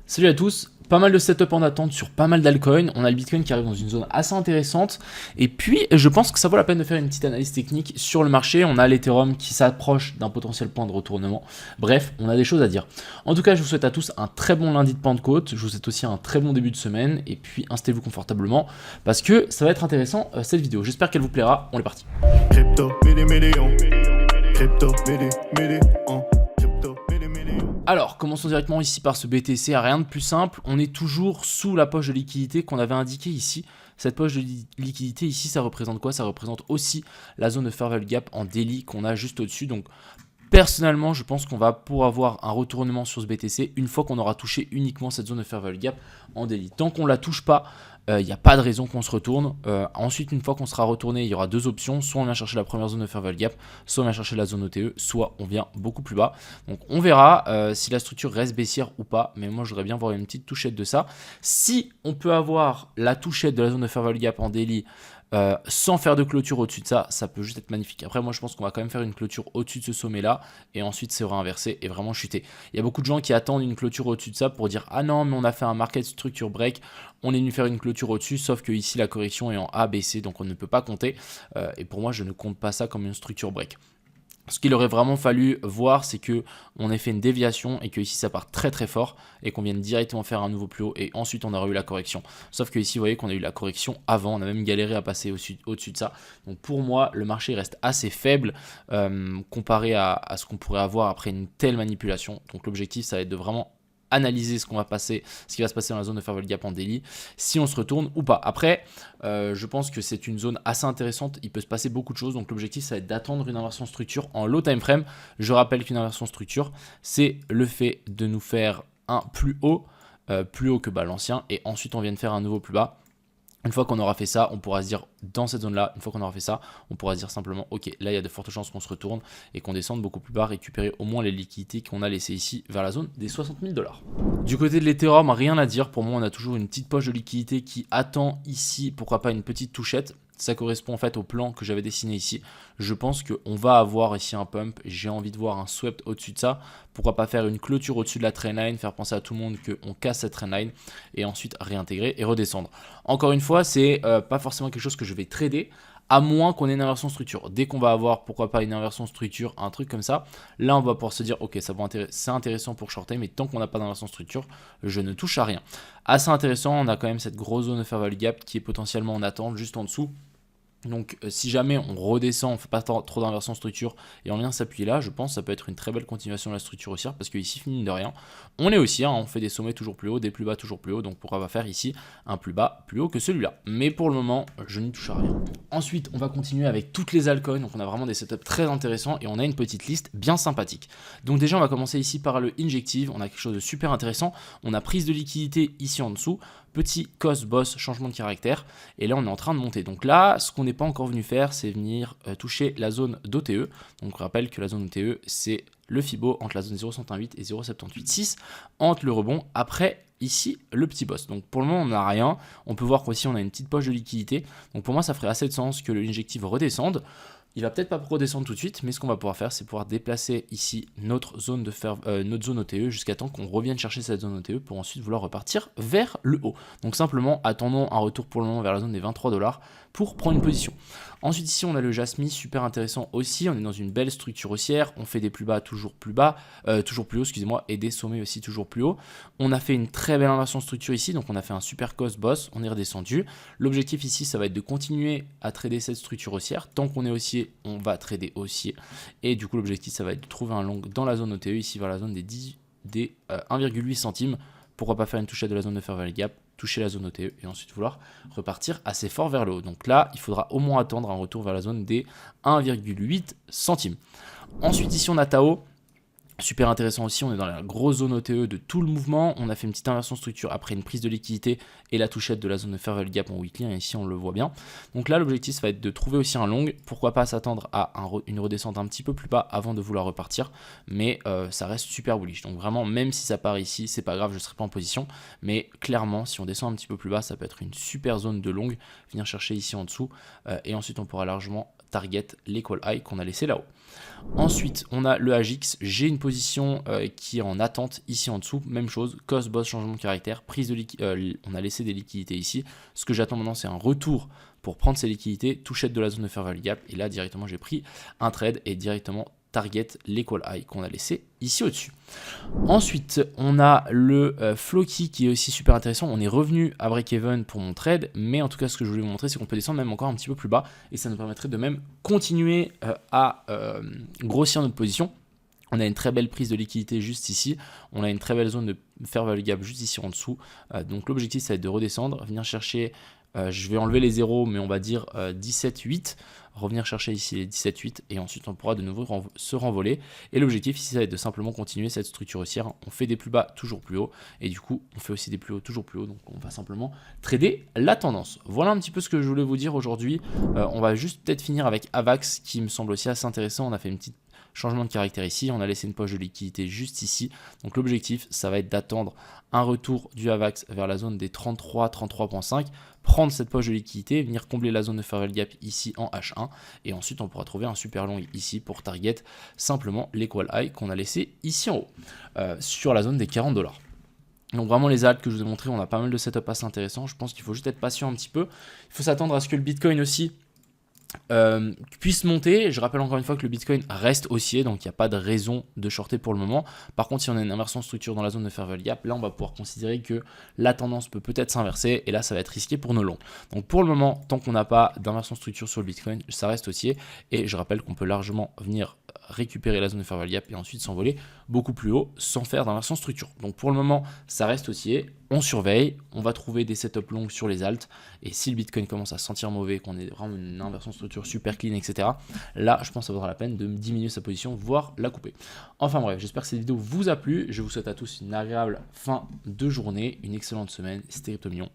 Salut à tous, pas mal de setup en attente sur pas mal d'altcoins. On a le Bitcoin qui arrive dans une zone assez intéressante. Et puis, je pense que ça vaut la peine de faire une petite analyse technique sur le marché. On a l'Ethereum qui s'approche d'un potentiel point de retournement. Bref, on a des choses à dire. En tout cas, je vous souhaite à tous un très bon lundi de Pentecôte. Je vous souhaite aussi un très bon début de semaine. Et puis, installez-vous confortablement parce que ça va être intéressant cette vidéo. J'espère qu'elle vous plaira. On est parti. Crypto, million. Crypto, million. Crypto, million. Alors, commençons directement ici par ce BTC, rien de plus simple, on est toujours sous la poche de liquidité qu'on avait indiquée ici. Cette poche de liquidité ici, ça représente quoi? Ça représente aussi la zone de fair value gap en daily qu'on a juste au-dessus. Donc, personnellement, je pense qu'on va pouvoir avoir un retournement sur ce BTC une fois qu'on aura touché uniquement cette zone de fair value gap en daily. Tant qu'on ne la touche pas, il n'y a pas de raison qu'on se retourne. Ensuite, une fois qu'on sera retourné, il y aura deux options. Soit on vient chercher la première zone de fair value gap, soit on vient chercher la zone OTE, soit on vient beaucoup plus bas. Donc on verra si la structure reste baissière ou pas. Mais moi, je voudrais bien voir une petite touchette de ça. Si on peut avoir la touchette de la zone de fair value gap en daily, sans faire de clôture au-dessus de ça, ça peut juste être magnifique. Après, moi, je pense qu'on va quand même faire une clôture au-dessus de ce sommet-là et ensuite c'est réinversé et vraiment chuter. Il y a beaucoup de gens qui attendent une clôture au-dessus de ça pour dire ah non, mais on a fait un market structure break, on est venu faire une clôture au-dessus, sauf que ici la correction est en ABC, donc on ne peut pas compter. Et pour moi, je ne compte pas ça comme une structure break. Ce qu'il aurait vraiment fallu voir, c'est que on ait fait une déviation et que ici ça part très très fort et qu'on vienne directement faire un nouveau plus haut et ensuite on aurait eu la correction. Sauf que ici vous voyez qu'on a eu la correction avant, on a même galéré à passer au-dessus de ça. Donc pour moi le marché reste assez faible comparé à ce qu'on pourrait avoir après une telle manipulation. Donc l'objectif ça va être de vraiment analyser ce qui va se passer dans la zone de fair value gap en daily, si on se retourne ou pas. Après, je pense que c'est une zone assez intéressante, il peut se passer beaucoup de choses, donc l'objectif ça va être d'attendre une inversion structure en low time frame. Je rappelle qu'une inversion structure, c'est le fait de nous faire un plus haut que l'ancien, et ensuite on vient de faire un nouveau plus bas. Une fois qu'on aura fait ça, on pourra se dire dans cette zone-là, une fois qu'on aura fait ça, on pourra se dire simplement ok, là il y a de fortes chances qu'on se retourne et qu'on descende beaucoup plus bas, récupérer au moins les liquidités qu'on a laissées ici vers la zone des 60 000 $. Du côté de l'Ethereum, rien à dire. Pour moi, on a toujours une petite poche de liquidité qui attend ici, pourquoi pas une petite touchette. Ça correspond en fait au plan que j'avais dessiné ici. Je pense qu'on va avoir ici un pump. J'ai envie de voir un swept au-dessus de ça. Pourquoi pas faire une clôture au-dessus de la trendline, faire penser à tout le monde qu'on casse cette trendline et ensuite réintégrer et redescendre. Encore une fois, c'est pas forcément quelque chose que je vais trader, à moins qu'on ait une inversion structure. Dès qu'on va avoir, pourquoi pas, une inversion structure, un truc comme ça, là on va pouvoir se dire ok, c'est intéressant pour shorter, mais tant qu'on n'a pas d'inversion structure, je ne touche à rien. Assez intéressant, on a quand même cette grosse zone de fair value gap qui est potentiellement en attente juste en dessous. Donc si jamais on redescend, on ne fait pas trop d'inversion structure et on vient s'appuyer là, je pense que ça peut être une très belle continuation de la structure haussière parce que ici, mine de rien, on est haussier, on fait des sommets toujours plus hauts, des plus bas toujours plus hauts, donc pourquoi pas faire ici un plus bas plus haut que celui-là. Mais pour le moment, je n'y touche à rien. Ensuite, on va continuer avec toutes les altcoins, donc on a vraiment des setups très intéressants et on a une petite liste bien sympathique. Donc déjà, on va commencer ici par le Injective, on a quelque chose de super intéressant, on a prise de liquidité ici en dessous, petit cost boss, changement de caractère, et là on est en train de monter. Donc là, ce qu'on n'est pas encore venu faire, c'est venir toucher la zone d'OTE. Donc on rappelle que la zone OTE, c'est le FIBO entre la zone 0,108 et 0,786, entre le rebond, après ici le petit boss. Donc pour le moment on n'a rien, on peut voir qu'ici on a une petite poche de liquidité, donc pour moi ça ferait assez de sens que le Injective redescende. Il va peut-être pas redescendre tout de suite, mais ce qu'on va pouvoir faire, c'est pouvoir déplacer ici notre zone OTE jusqu'à temps qu'on revienne chercher cette zone OTE pour ensuite vouloir repartir vers le haut. Donc simplement, attendons un retour pour le moment vers la zone des 23 $ pour prendre une position. Ensuite ici, on a le Jasmine, super intéressant aussi. On est dans une belle structure haussière. On fait des plus bas, toujours plus haut, excusez-moi, et des sommets aussi toujours plus haut. On a fait une très belle inversion de structure ici, donc on a fait un super cost boss. On est redescendu. L'objectif ici, ça va être de continuer à trader cette structure haussière. Tant qu'on est haussier, on va trader haussier. Et du coup, l'objectif, ça va être de trouver un long dans la zone OTE, ici vers la zone des 1,8 centimes. Pourquoi pas faire une touchette de la zone de fair value gap, toucher la zone OTE et ensuite vouloir repartir assez fort vers le haut. Donc là, il faudra au moins attendre un retour vers la zone des 1,8 centimes. Ensuite, ici, on a Tao. Super intéressant aussi, on est dans la grosse zone OTE de tout le mouvement. On a fait une petite inversion structure après une prise de liquidité et la touchette de la zone de fair value gap en weekly. Et ici, on le voit bien. Donc là, l'objectif, ça va être de trouver aussi un long. Pourquoi pas s'attendre à une redescente un petit peu plus bas avant de vouloir repartir. Mais ça reste super bullish. Donc vraiment, même si ça part ici, c'est pas grave, je ne serai pas en position. Mais clairement, si on descend un petit peu plus bas, ça peut être une super zone de long. Venir chercher ici en dessous. Et ensuite, on pourra largement target les call high qu'on a laissé là-haut. Ensuite, on a le AJX. J'ai une position qui est en attente ici en dessous. Même chose, cost, boss, changement de caractère, prise de on a laissé des liquidités ici. Ce que j'attends maintenant, c'est un retour pour prendre ces liquidités, touchette de la zone de fair value gap. Et là, directement, j'ai pris un trade et directement target les call high qu'on a laissé ici au-dessus. Ensuite, on a le Floki qui est aussi super intéressant. On est revenu à break-even pour mon trade, mais en tout cas, ce que je voulais vous montrer, c'est qu'on peut descendre même encore un petit peu plus bas et ça nous permettrait de même continuer à grossir notre position. On a une très belle prise de liquidité juste ici. On a une très belle zone de fair value gap juste ici en dessous. Donc l'objectif, ça va être de redescendre, venir chercher, je vais enlever les zéros, mais on va dire 17,8. Revenir chercher ici les 17,8 et ensuite on pourra de nouveau se renvoler. Et l'objectif ici, ça va être de simplement continuer cette structure haussière. On fait des plus bas toujours plus haut et du coup, on fait aussi des plus hauts toujours plus haut. Donc on va simplement trader la tendance. Voilà un petit peu ce que je voulais vous dire aujourd'hui. On va juste peut-être finir avec AVAX qui me semble aussi assez intéressant. On a fait une petite changement de caractère ici, on a laissé une poche de liquidité juste ici. Donc l'objectif, ça va être d'attendre un retour du AVAX vers la zone des 33, 33.5, prendre cette poche de liquidité, venir combler la zone de fair value gap ici en H1 et ensuite on pourra trouver un super long ici pour target simplement les call high qu'on a laissé ici en haut sur la zone des 40 $. Donc vraiment les alts que je vous ai montré, on a pas mal de setup assez intéressant. Je pense qu'il faut juste être patient un petit peu. Il faut s'attendre à ce que le Bitcoin aussi puisse monter. Je rappelle encore une fois que le Bitcoin reste haussier, donc il n'y a pas de raison de shorter pour le moment. Par contre, si on a une inversion de structure dans la zone de fair value gap, là on va pouvoir considérer que la tendance peut-être s'inverser et là ça va être risqué pour nos longs. Donc pour le moment, tant qu'on n'a pas d'inversion de structure sur le Bitcoin, ça reste haussier et je rappelle qu'on peut largement venir récupérer la zone de fair value gap et ensuite s'envoler beaucoup plus haut sans faire d'inversion de structure. Donc pour le moment, ça reste haussier. On surveille, on va trouver des setups longs sur les alts et si le Bitcoin commence à se sentir mauvais, qu'on ait vraiment une inversion de structure super clean, etc. Là, je pense que ça vaudra la peine de diminuer sa position, voire la couper. Enfin bref, j'espère que cette vidéo vous a plu. Je vous souhaite à tous une agréable fin de journée, une excellente semaine. C'était Crypto Million.